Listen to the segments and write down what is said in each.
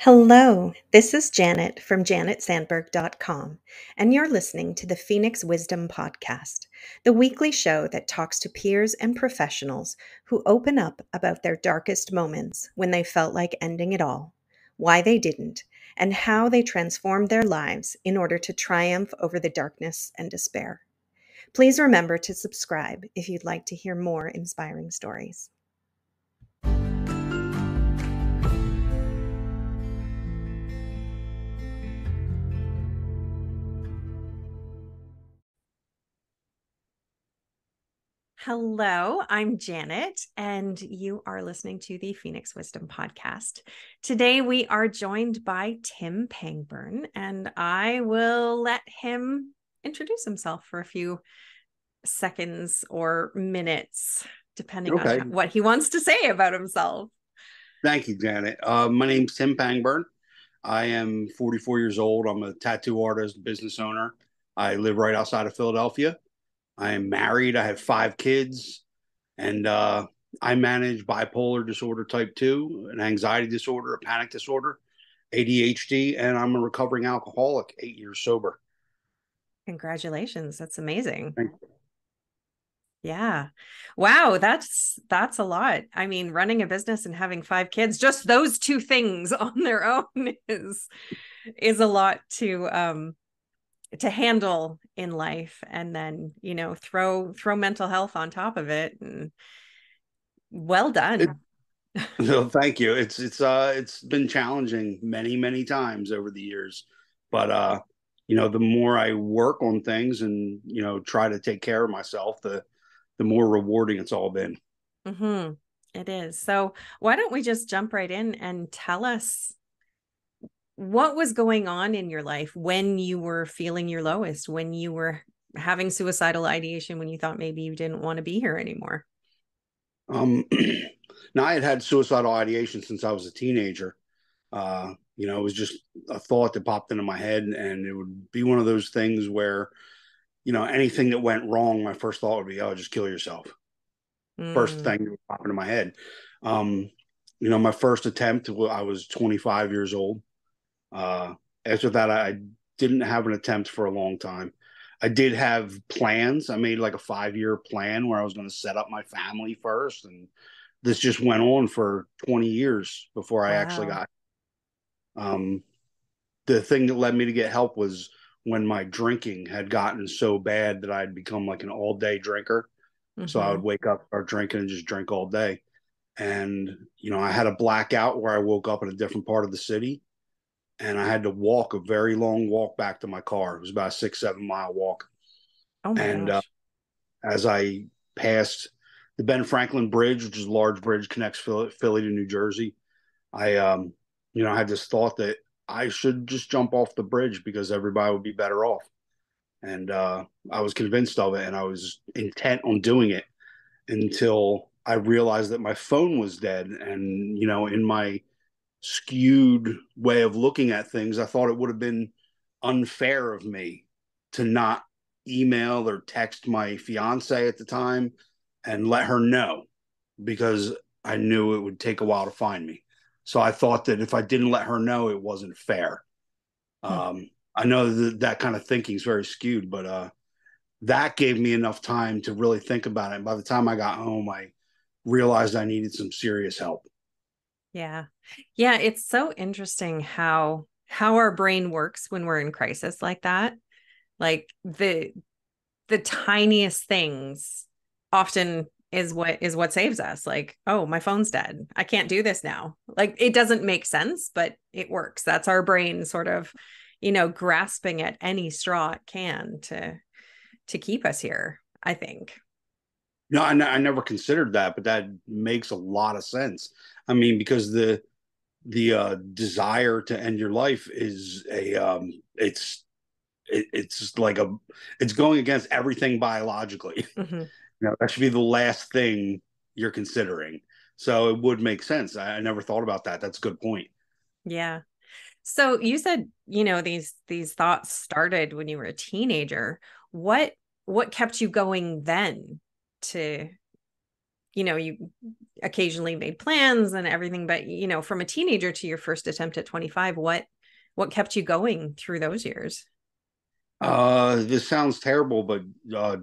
Hello, this is Janet from janetsandberg.com, and you're listening to the Phoenix Wisdom Podcast, the weekly show that talks to peers and professionals who open up about their darkest moments when they felt like ending it all, why they didn't, and how they transformed their lives in order to triumph over the darkness and despair. Please remember to subscribe if you'd like to hear more inspiring stories. Hello, I'm Janet, and you are listening to the Phoenix Wisdom Podcast. Today, we are joined by Tim Pangburn, and I will let him introduce himself for a few seconds or minutes, depending on Okay. what he wants to say about himself. Thank you, Janet. My name's Tim Pangburn. I am 44 years old. I'm a tattoo artist, business owner. I live right outside of Philadelphia. I am married. I have 5 kids, and I manage bipolar disorder type 2, an anxiety disorder, a panic disorder, ADHD, and I'm a recovering alcoholic, 8 years sober. Congratulations, that's amazing. Thank Yeah. Wow, that's a lot. I mean, running a business and having 5 kids, just those two things on their own is a lot to handle in life, and then, throw mental health on top of it, and well it. done. So thank you. It's been challenging many times over the years, but the more I work on things and try to take care of myself, the more rewarding it's all been. It is. So why don't we just jump right in and tell us what was going on in your life when you were feeling your lowest, when you were having suicidal ideation, when you thought maybe you didn't want to be here anymore? Um, Now I had had suicidal ideation since I was a teenager. It was just a thought that popped into my head, and it would be one of those things where, anything that went wrong, my first thought would be, "Oh, just kill yourself." First Mm. thing that would pop into my head. Um, my first attempt, I was 25 years old. Uh, After that, I didn't have an attempt for a long time. I did have plans. I made like a 5-year plan where I was going to set up my family first, and this just went on for 20 years before I actually Wow. got. Um, the thing that led me to get help was when my drinking had gotten so bad that I had become like an all day drinker. So I would Mm-hmm. wake up, start drinking, and just drink all day. And, I had a blackout where I woke up in a different part of the city, and I had to walk a very long walk back to my car. It was about a 6, 7 mile walk. Oh my And gosh. as I passed the Ben Franklin Bridge, which is a large bridge, connects Philly to New Jersey, I had this thought that I should just jump off the bridge because everybody would be better off. And I was convinced of it, and I was intent on doing it until I realized that my phone was dead. And, in my skewed way of looking at things, I thought it would have been unfair of me to not email or text my fiance at the time and let her know because I knew it would take a while to find me. So I thought that if I didn't let her know, it wasn't fair. Hmm. I know that kind of thinking is very skewed, but that gave me enough time to really think about it. And by the time I got home, I realized I needed some serious help. Yeah. Yeah, it's so interesting how our brain works when we're in crisis like that. Like the tiniest things often is what saves us. Like, oh, my phone's dead, I can't do this now. Like, it doesn't make sense, but it works. That's our brain sort of, grasping at any straw it can to keep us here, I think. No, I never considered that, but that makes a lot of sense. I mean, because the desire to end your life is it's like it's going against everything biologically. Hmm. That should be the last thing you're considering. So it would make sense. I never thought about that. That's a good point. Yeah. So you said, these thoughts started when you were a teenager. What what kept you going then to you occasionally made plans and everything, but from a teenager to your first attempt at 25, what kept you going through those years? This sounds terrible, but uh,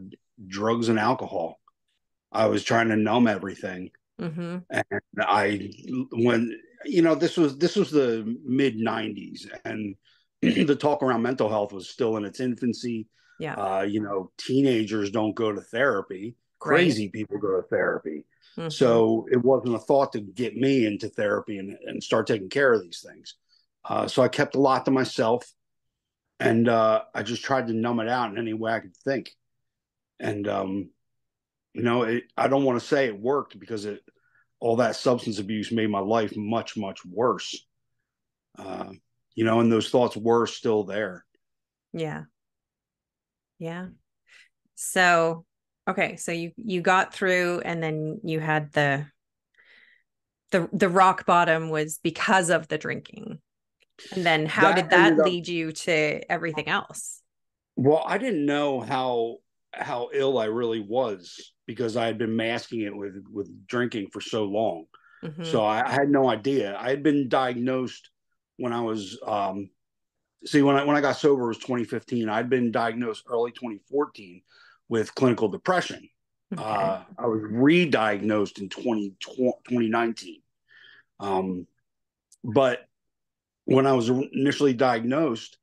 drugs and alcohol. I was trying to numb everything, Mm-hmm. and I when this was the mid '90s, and the talk around mental health was still in its infancy. Yeah. Teenagers don't go to therapy. Right. Crazy people go to therapy. Mm-hmm. So it wasn't a thought to get me into therapy and start taking care of these things. So I kept a lot to myself, and I just tried to numb it out in any way I could think. And I don't want to say it worked because all that substance abuse made my life much, much worse. Uh, and those thoughts were still there. Yeah. Yeah. So, okay, so you got through, and then you had the rock bottom was because of the drinking. And then how That did that ended up, lead you to everything else? well, I didn't know how ill I really was because I had been masking it with drinking for so long. Mm-hmm. So I had no idea. I had been diagnosed when I was see when I got sober it was 2015. I'd been diagnosed early 2014 with clinical depression. Okay. I was re-diagnosed in 2019. Um, but when I was initially diagnosed,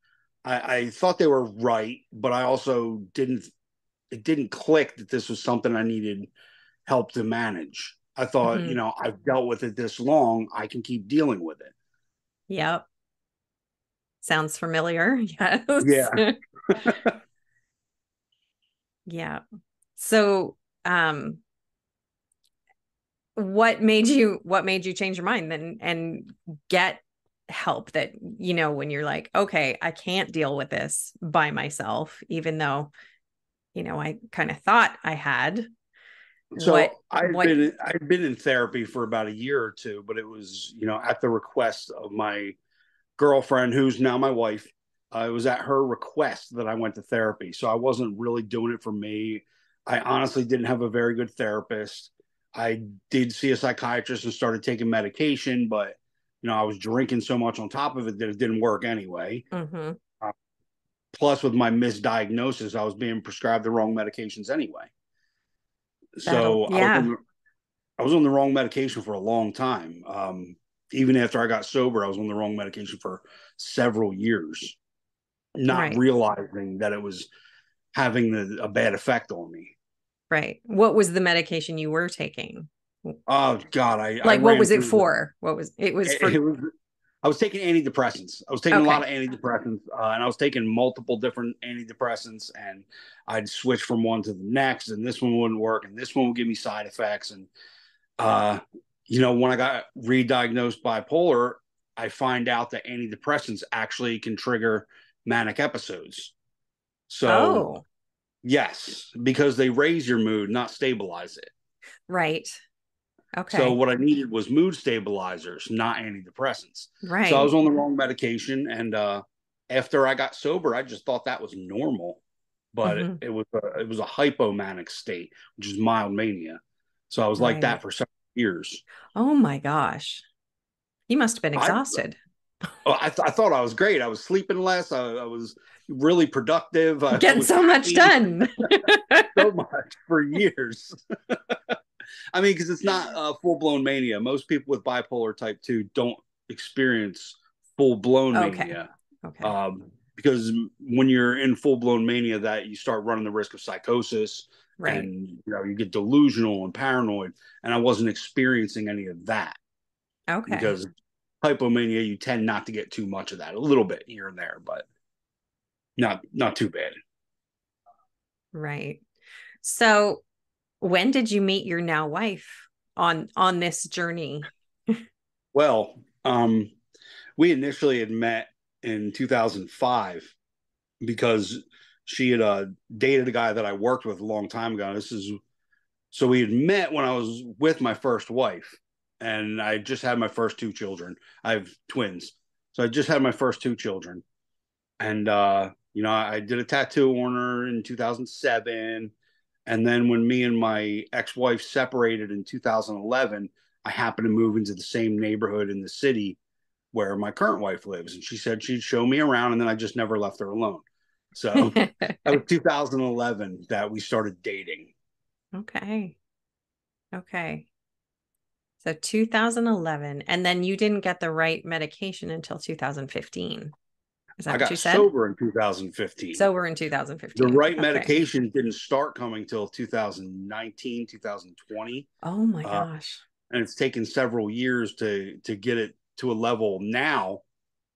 I thought they were right, but I also didn't. It didn't click that this was something I needed help to manage. I thought, Mm-hmm. I've dealt with it this long, I can keep dealing with it. Yep. Sounds familiar. Yes. Yeah. Yeah. So, what made you change your mind then and get help that, when you're like, okay, I can't deal with this by myself, even though, I kind of thought I had what, So I've what, been I've been in therapy for about a year or two, but it was, at the request of my girlfriend, who's now my wife. It was at her request that I went to therapy. So I wasn't really doing it for me. I honestly didn't have a very good therapist. I did see a psychiatrist and started taking medication, but I was drinking so much on top of it that it didn't work anyway. mm-hmm, Uh, Plus, with my misdiagnosis, I was being prescribed the wrong medications anyway. that'll, So yeah, I was on the wrong medication for a long time. Even after I got sober, I was on the wrong medication for several years, not right, realizing that it was having a bad effect on me. right. What was the medication you were taking? Oh God, I Like, what ran was it through the. for? It was It for, was. I was taking antidepressants. I was taking a lot okay. of antidepressants, and I was taking multiple different antidepressants, and I'd switch from one to the next, and this one wouldn't work, and this one would give me side effects, and uh, when I got re-diagnosed bipolar, I find out that antidepressants actually can trigger manic episodes. So Oh, yes, because they raise your mood, not stabilize it. right. So Okay. what I needed was mood stabilizers, not antidepressants. So I was Right. on the wrong medication, and after I got sober, I just thought that was normal, but it, Mm-hmm. it was a hypomanic state, which is mild mania. So I was like that Right. for several years. Oh my gosh. You must have been I exhausted. I thought I was great. I was sleeping less. I was really productive. I Getting was so much happy done. so much for years. I mean, because it's not full blown mania. Most people with bipolar type 2 don't experience full blown Okay. mania. Okay. Because when you're in full blown mania, that you start running the risk of psychosis, Right. and you get delusional and paranoid. And I wasn't experiencing any of that Okay. because hypomania, you tend not to get too much of that, a little bit here and there, but not too bad. Right. So when did you meet your now wife on this journey? Well, we initially had met in 2005 because she had dated a guy that I worked with a long time ago. So we had met when I was with my first wife, and I just had my first two children. I have twins, so I just had my first two children, and I did a tattoo on her in 2007, And then when me and my ex-wife separated in 2011, I happened to move into the same neighborhood in the city where my current wife lives. And she said she'd show me around, and then I just never left her alone. So that was 2011 that we started dating. Okay. Okay. So 2011, and then you didn't get the right medication until 2015. Is that I what got you said? sober in 2015. Sober in The 2015. right Okay. medication didn't start coming till 2019, 2020. Oh my Uh, gosh. and it's taken several years to get it to a level now.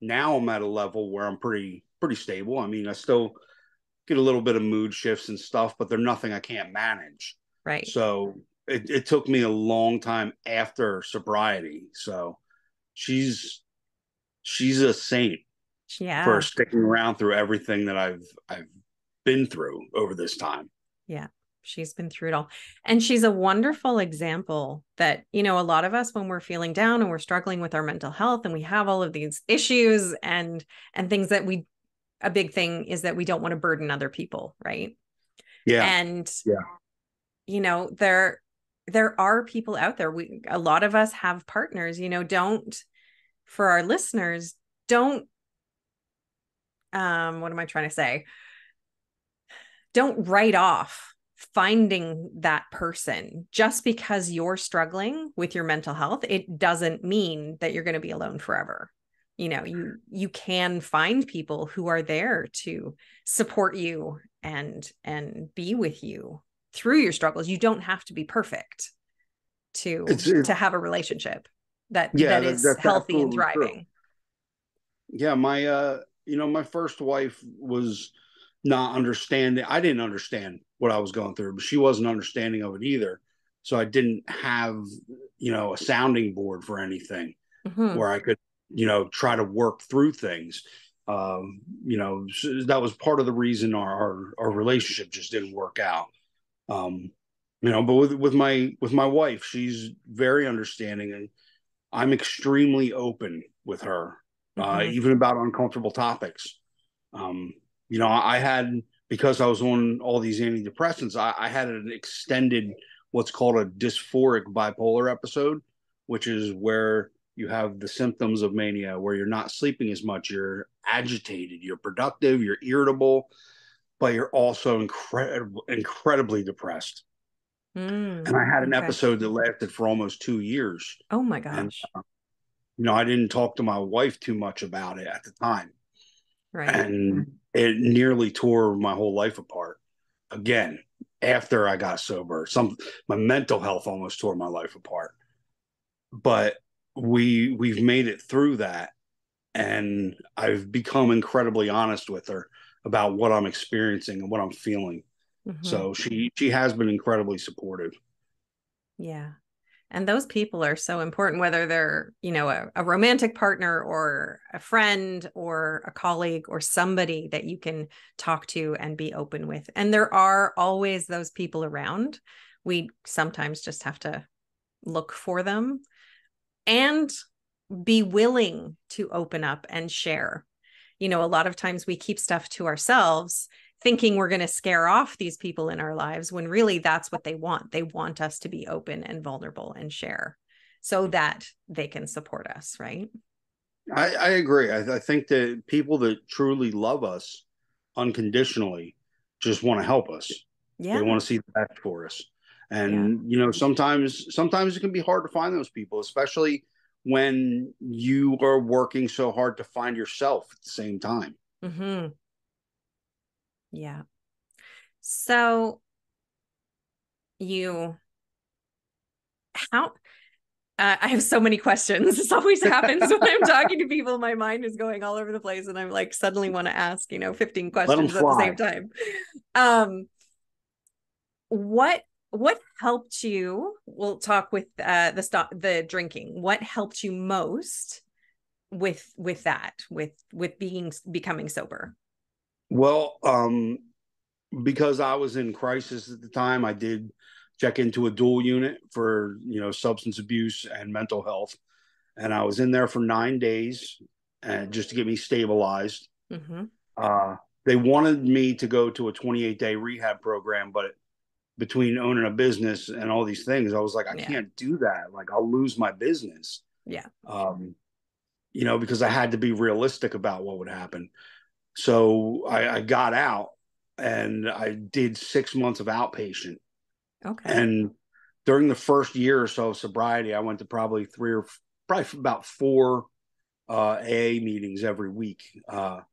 Now I'm at a level where I'm pretty stable. I mean, I still get a little bit of mood shifts and stuff, but they're nothing I can't manage. Right. So it took me a long time after sobriety. So she's she's a saint for Yeah. sticking around through everything that I've been through over this time. Yeah. She's been through it all. And she's a wonderful example that, you know, a lot of us, when we're feeling down and we're struggling with our mental health and we have all of these issues and things that a big thing is that we don't want to burden other people. Right. Yeah. And, Yeah. you know, there are people out there. A lot of us have partners, you know, for our listeners, don't, what am I trying to say? Don't write off finding that person just because you're struggling with your mental health. It doesn't mean that you're going to be alone forever. You know, you can find people who are there to support you and be with you through your struggles. You don't have to be perfect to have a relationship Yeah, that is that's healthy and absolutely true. thriving. Yeah, my my first wife was not understanding. I didn't understand what I was going through, but she wasn't understanding of it either. So I didn't have, a sounding board for anything Mm-hmm. where I could, try to work through things. That was part of the reason our relationship just didn't work out. Um, but with my wife, she's very understanding, and I'm extremely open with her, Mm-hmm. even about uncomfortable topics. Um, I had, because I was on all these antidepressants, I had an extended, what's called a dysphoric bipolar episode, which is where you have the symptoms of mania, where you're not sleeping as much, you're agitated, you're productive, you're irritable, but you're also incredibly depressed. And I had an Okay. episode that lasted for almost 2 years. Oh my And, gosh. I didn't talk to my wife too much about it at the time. Right. And it nearly tore my whole life apart. Again, after I got sober, my mental health almost tore my life apart. But we've made it through that, and I've become incredibly honest with her about what I'm experiencing and what I'm feeling. Mm-hmm. So she has been incredibly supportive. Yeah. And those people are so important, whether they're, you know, a romantic partner or a friend or a colleague or somebody that you can talk to and be open with. And there are always those people around. We sometimes just have to look for them and be willing to open up and share. You know, a lot of times we keep stuff to ourselves thinking we're going to scare off these people in our lives when really that's what they want. They want us to be open and vulnerable and share so that they can support us, right? I agree. I think that people that truly love us unconditionally just want to help us. They Yeah. want to see the best for us. Yeah. And sometimes it can be hard to find those people, especially when you are working so hard to find yourself at the same time. Mm-hmm. Yeah. So you, how, I have so many questions. This always happens when I'm talking to people. My mind is going all over the place, and I'm like suddenly want to ask, 15 Let them questions at the fly. same time. Um, what helped you? We'll talk with the drinking. What helped you most with that with becoming sober? Well, because I was in crisis at the time, I did check into a dual unit for, substance abuse and mental health. And I was in there for 9 days, and just to get me stabilized. Mm-hmm. Uh, they wanted me to go to a 28-day rehab program, but between owning a business and all these things. I was like, I Yeah. can't do that. Like, I'll lose my business. Yeah. Um, because I had to be realistic about what would happen. So I got out and I did 6 months of outpatient. Okay. And during the first year or so of sobriety, I went to probably about four AA meetings every week. Now,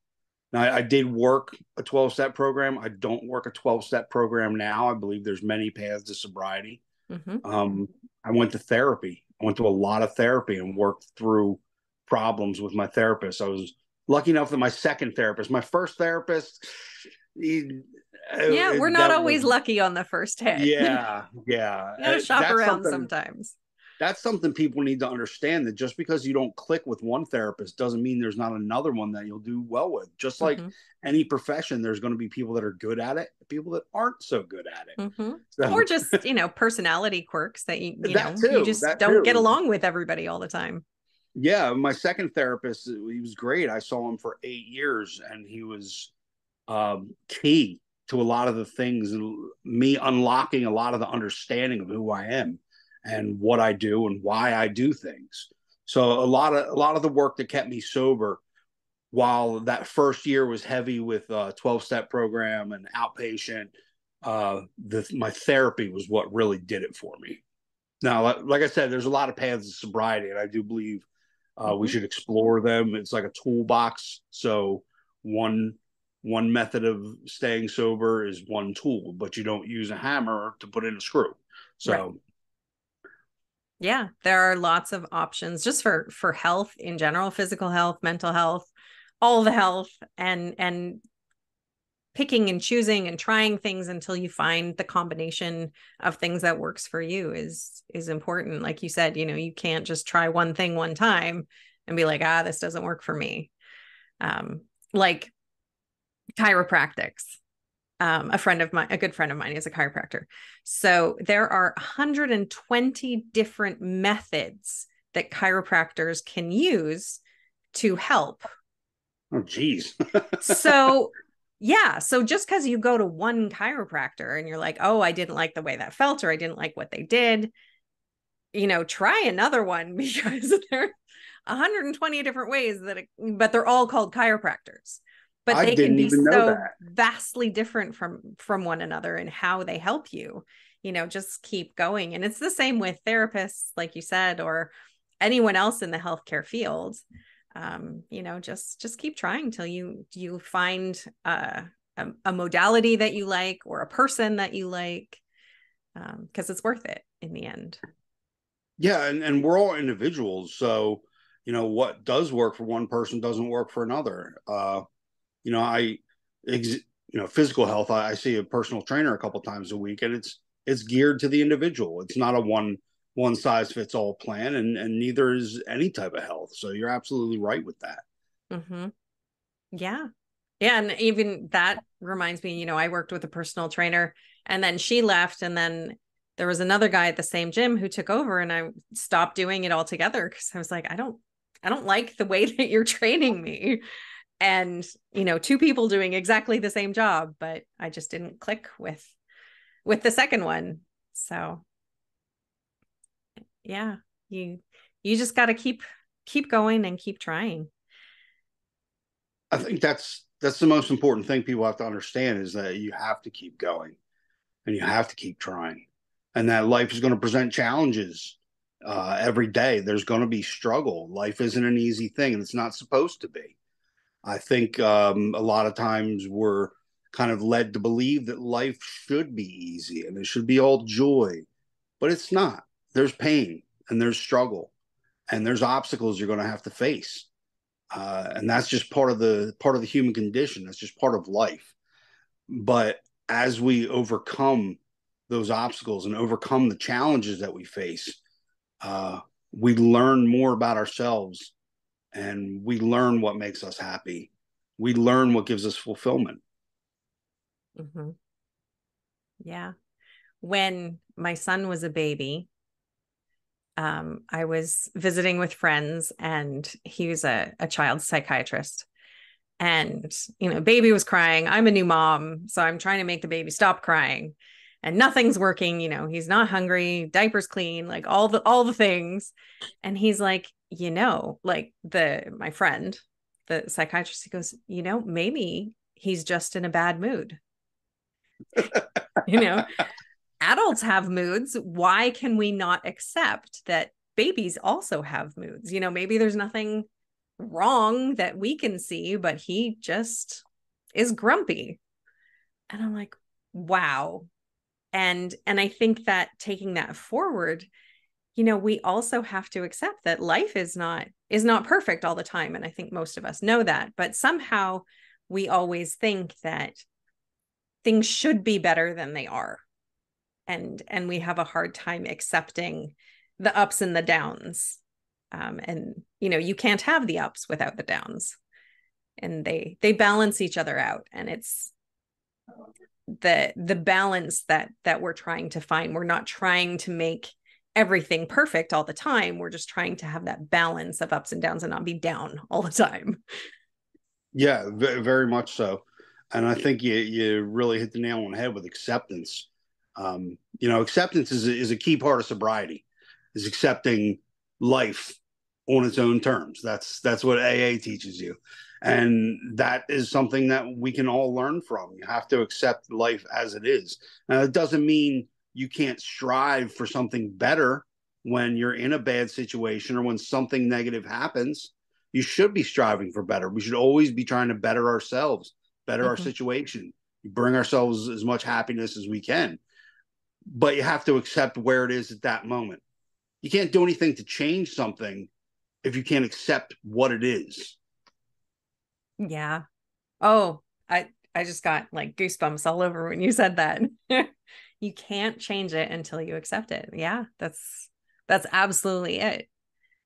I did work a 12-step program. I don't work a 12-step program now. I believe there's many paths to sobriety. Mm-hmm. I went to therapy. I went to a lot of therapy and worked through problems with my therapist. I was lucky enough that my second therapist, my first therapist, he, Yeah, we're not that always was, lucky on the first hit. You yeah, yeah. gotta shop That's around something sometimes. that's something people need to understand, that just because you don't click with one therapist doesn't mean there's not another one that you'll do well with. Just like Mm-hmm. any profession, there's going to be people that are good at it, people that aren't so good at it. Mm-hmm. Or So just, personality quirks that that you too, just that don't get too. along with everybody all the time. Yeah, my second therapist, he was great. I saw him for 8 years, and he was key to a lot of the things, and me unlocking a lot of the understanding of who I am and what I do and why I do things. So a lot of the work that kept me sober, while that first year was heavy with 12-step program and outpatient, my therapy was what really did it for me. Now, like I said, there's a lot of paths to sobriety, and I do believe we Mm-hmm. should explore them. It's like a toolbox. So one one method of staying sober is one tool, but you don't use a hammer to put in a screw. Right. So Yeah, there are lots of options just for health in general, physical health, mental health, all the health, and picking and choosing and trying things until you find the combination of things that works for you is important. Like you said, you can't just try one thing one time and be like, this doesn't work for me. Like chiropractics. A good friend of mine is a chiropractor. So there are 120 different methods that chiropractors can use to help. oh geez. So yeah, so just because you go to one chiropractor and you're like, oh, I didn't like the way that felt, or I didn't like what they did, try another one, because there are 120 different ways but they're all called chiropractors. But I they can didn't be even know so that. vastly different from one another in how they help you. Just keep going. And it's the same with therapists, like you said, or anyone else in the healthcare field. Just keep trying till you find a modality that you like, or a person that you like, because it's worth it in the end. Yeah, and we're all individuals, so what does work for one person doesn't work for another. You know, I, physical health. I see a personal trainer a couple times a week, and it's geared to the individual. It's not a one size fits all plan, and neither is any type of health. So you're absolutely right with that. Mm-hmm. Yeah. Yeah. And even that reminds me, I worked with a personal trainer, and then she left, and then there was another guy at the same gym who took over, and I stopped doing it altogether because I was like, I don't like the way that you're training me. And, two people doing exactly the same job, but I just didn't click with the second one. So yeah, you just got to keep going and keep trying. I think that's the most important thing people have to understand, is that you have to keep going and you have to keep trying, and that life is going to present challenges every day. There's going to be struggle. Life isn't an easy thing, and it's not supposed to be. I think a lot of times we're kind of led to believe that life should be easy and it should be all joy, but it's not. There's pain and there's struggle and there's obstacles you're going to have to face, and that's just part of the human condition. That's just part of life. But as we overcome those obstacles and overcome the challenges that we face, uh, we learn more about ourselves, and we learn what makes us happy. We learn what gives us fulfillment. Mm-hmm. Yeah. When my son was a baby, I was visiting with friends, and he was a child psychiatrist. And, baby was crying. I'm a new mom, so I'm trying to make the baby stop crying. and nothing's working, he's not hungry, diapers clean, like all the things. And he's like, like my friend, the psychiatrist, he goes, maybe he's just in a bad mood. you know Adults have moods. Why can we not accept that babies also have moods? Maybe there's nothing wrong that we can see, but he just is grumpy. And I'm like, wow. And I think that taking that forward, we also have to accept that life is not perfect all the time. And I think most of us know that, but somehow we always think that things should be better than they are. And we have a hard time accepting the ups and the downs. And you can't have the ups without the downs, and they balance each other out. And it's the balance that we're trying to find. We're not trying to make everything perfect all the time. We're just trying to have that balance of ups and downs and not be down all the time. Yeah, very much so. And I think you really hit the nail on the head with acceptance. Acceptance is a key part of sobriety, is accepting life on its own terms. That's what AA teaches you. And that is something that we can all learn from. You have to accept life as it is. Now, it doesn't mean you can't strive for something better when you're in a bad situation or when something negative happens. You should be striving for better. We should always be trying to better ourselves, better our situation, bring ourselves as much happiness as we can. But you have to accept where it is at that moment. You can't do anything to change something if you can't accept what it is. Yeah. Oh, I just got like goosebumps all over when you said that. You can't change it until you accept it. Yeah, that's absolutely it.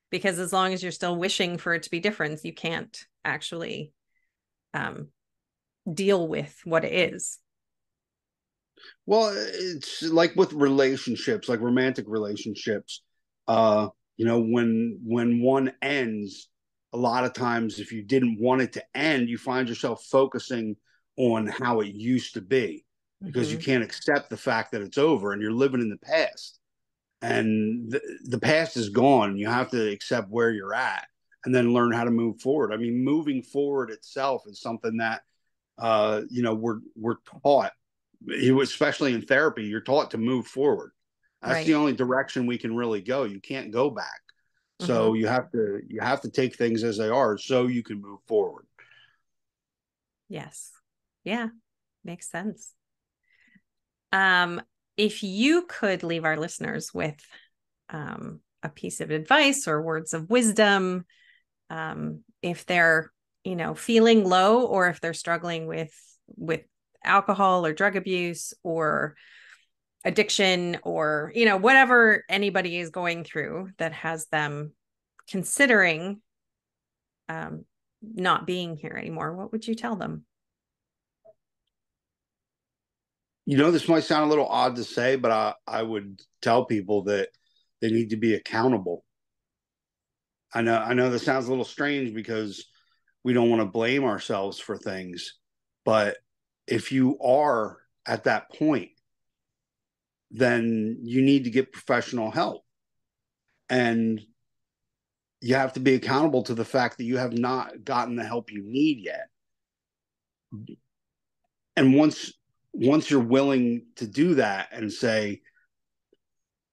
Because as long as you're still wishing for it to be different, you can't actually deal with what it is. Well, it's like with relationships, like romantic relationships. When one ends, a lot of times, if you didn't want it to end, you find yourself focusing on how it used to be because you can't accept the fact that it's over and you're living in the past. And the past is gone. You have to accept where you're at and then learn how to move forward. I mean, moving forward itself is something that we're taught, especially in therapy. You're taught to move forward. That's the Right. only direction we can really go. You can't go back. So you have to take things as they are so you can move forward. Yes. Yeah. Makes sense. Um, if you could leave our listeners with a piece of advice or words of wisdom, if they're, feeling low, or if they're struggling with alcohol or drug abuse or addiction, or, whatever anybody is going through that has them considering not being here anymore, what would you tell them? This might sound a little odd to say, but I would tell people that they need to be accountable. I know this sounds a little strange because we don't want to blame ourselves for things, but if you are at that point, then you need to get professional help. And you have to be accountable to the fact that you have not gotten the help you need yet. And once you're willing to do that and say,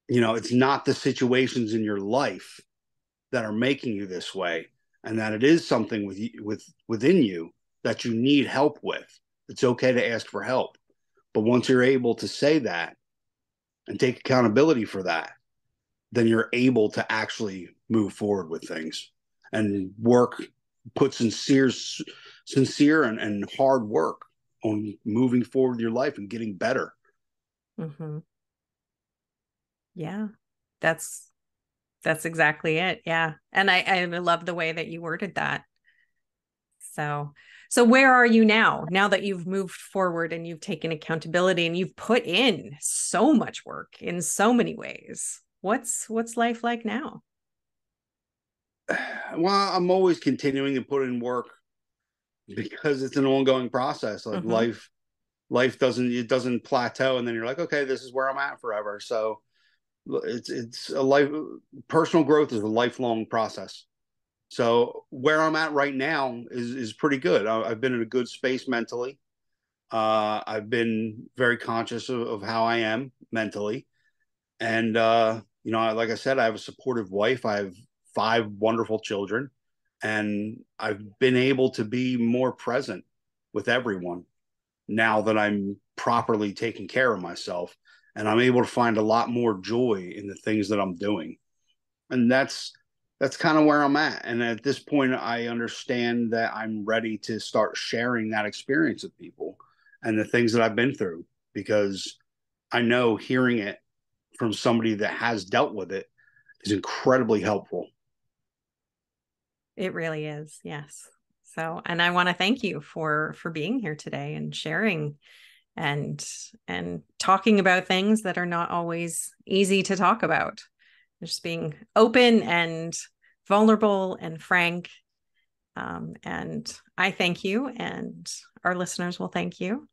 it's not the situations in your life that are making you this way, and that it is something within you that you need help with. It's okay to ask for help. But once you're able to say that and take accountability for that, then you're able to actually move forward with things and put sincere and hard work on moving forward in your life and getting better. Mm-hmm. Yeah, that's exactly it. Yeah. And I love the way that you worded that. So where are you now that you've moved forward and you've taken accountability and you've put in so much work in so many ways? What's life like now? Well, I'm always continuing to put in work because it's an ongoing process. Like Mm-hmm. life life doesn't plateau, and then you're like, okay, this is where I'm at forever. So it's a life. Personal growth is a lifelong process. So where I'm at right now is pretty good. I've been in a good space mentally. I've been very conscious of how I am mentally, and like I said, I have a supportive wife. I have 5 wonderful children, and I've been able to be more present with everyone now that I'm properly taking care of myself, and I'm able to find a lot more joy in the things that I'm doing. And that's kind of where I'm at. And at this point, I understand that I'm ready to start sharing that experience with people and the things that I've been through, because I know hearing it from somebody that has dealt with it is incredibly helpful. It really is. Yes. So, and I want to thank you for being here today and sharing and talking about things that are not always easy to talk about. Just being open and vulnerable and frank. And I thank you, and our listeners will thank you.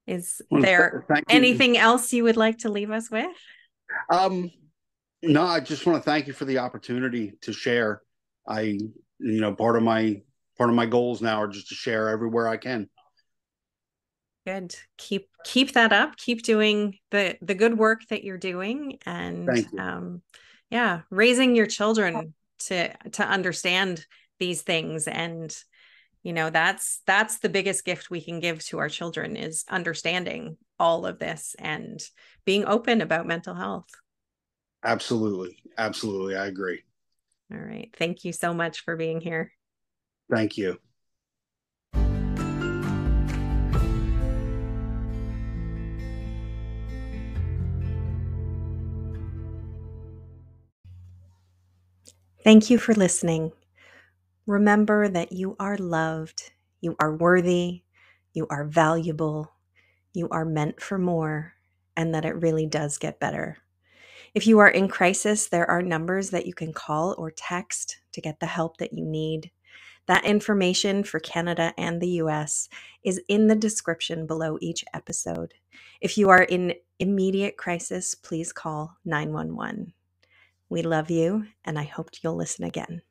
Is Well, there thank you. anything else you would like to leave us with? Um, no, I just want to thank you for the opportunity to share. I, part of my goals now are just to share everywhere I can. Good. Keep that up. Keep doing the good work that you're doing, and Thank you. yeah, raising your children to understand these things. And that's the biggest gift we can give to our children, is understanding all of this and being open about mental health. Absolutely. Absolutely. I agree. All right. Thank you so much for being here. Thank you. Thank you for listening. Remember that you are loved, you are worthy, you are valuable, you are meant for more, and that it really does get better. If you are in crisis, there are numbers that you can call or text to get the help that you need. That information for Canada and the US is in the description below each episode. If you are in immediate crisis, please call 911. We love you, and I hope you'll listen again.